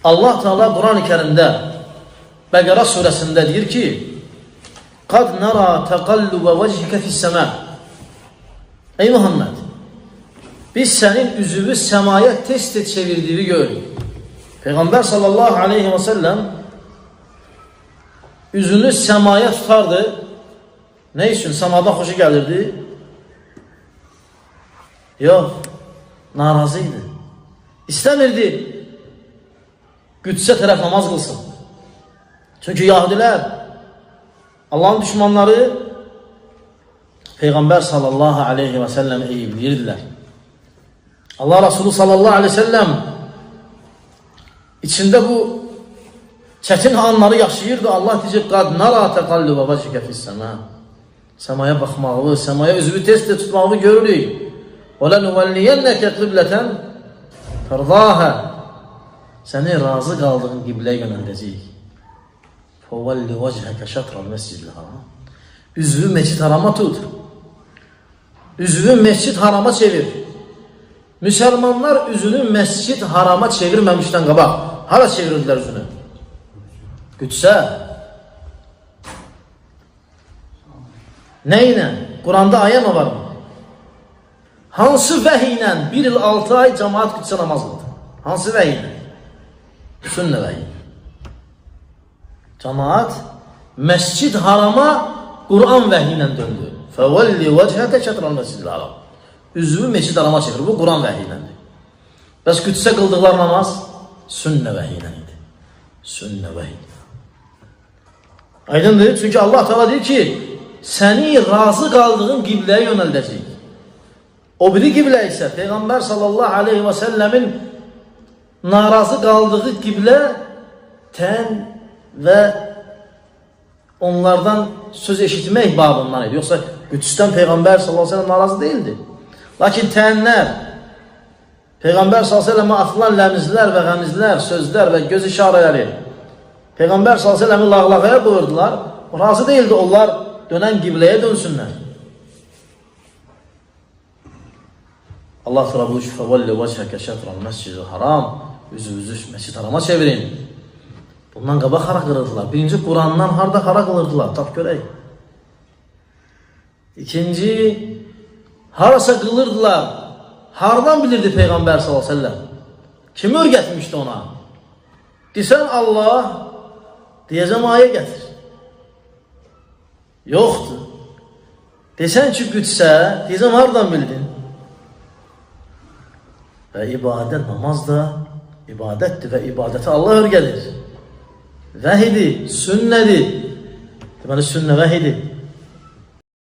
Allah Teala Kur'an-ı Kerim'de Bəqərə surəsində deyir ki: "Qad nara taqallub vechika fis-sema." Ey Muhammed, biz sənin üzünü səmaya tez-tez çevirdiğini görürük. Peyğəmbər sallallahu aleyhi ve sellem üzünü səmaya tutardı. Ne için? Samadan xoşu gəlirdi? Yox, narazıydı. İstəmirdi Qüdsə tərəf namaz qılsın. Çünkü Yahudilər, Allah'ın düşmanları Peyğəmbər sallallahu aleyhi ve sellem eyibləyirdilər. Allah Resulü sallallahu aleyhi ve sellem içinde bu çətin anları yaşayırdı. Allah diyecek: "Qad nara taqalluba vechika fis-sema." Semaya baxmağı, semaya üzünü tez-tez tutmağı görürük. وَلَنُوَلِّيَنَّكَ قِبْلَةً تَرْضَاهَا. Səni razı qaldığın qibləyə yönəldəcəyik. فَوَلِّ وَجْهَكَ شَطْرَ الْمَسْجِدِ الْحَرَامِ. Üzünü Mescid Haram'a tut. Üzünü Mescid Haram'a çevir. Müslümanlar üzünü Mescid Haram'a çevirməmişdən qabaq hara çevirdilər üzünü? Qüdsə. Neyle? Kur'an'da ayet mi var mı? Hansı vəhiyle 1 il 6 ay cemaat Qüdsə namaz qıldı? Hansı vəhiyle? Sünnə vəhi. Cemaat Mescid Haram'a Kur'an vəhiyle döndü. Fəvəlli vəchəkə şətran Mescid Haram. Üzvü Mescid Haram'a çevir. Bu Kur'an vəhiylədir. Bəs Qüdsə qıldıqlar namaz sünnə vəhiyle idi. Sünnə vəhi. Aydındır. Çünkü Allah Teala deyir ki: "Səni razı qaldığın qibləyə yönəldəcəyik." O biri qiblə isə Peyğəmbər sallallahu aleyhi ve sellemin narazı qaldığı qiblə tən və onlardan söz eşitmək babından idi. Yoxsa Qüdsdən Peyğəmbər sallallahu aleyhi ve sellem narazı değildi. Lakin tənlər Peyğəmbər sallallahu aleyhi ve sellemə atılan ləmizlər və qəmizlər, sözlər və göz işarələri Peyğəmbər sallallahu aleyhi ve sellemi lağlağaya buyurdular. Razı değildi onlar dönen qibləyə dönsünlər. Allah Teala buyurur: "Fəvəlli vəchəkə şətran Mescid Haram." Üzünüzü Mescid Haram'a çevirin. Bundan qabaq hara qılırdılar? Birinci Kur'an'dan harda hara qılırdılar? Tap görək. İkinci, harasa qılırdılar. Hardan bilirdi Peyğəmbər sallallahu aleyhi ve sellem? Kim öyrətmişdi ona? Desən Allah, deyəcəm ayə gətir. Yoxdur. Desən ki Qüdsə, deyəcəm hardan bildin? Və ibadət, namaz da ibadətdir və ibadəti Allah öyrədir. Vəhidir, sünnədir. Deməli sünnə vəhidir.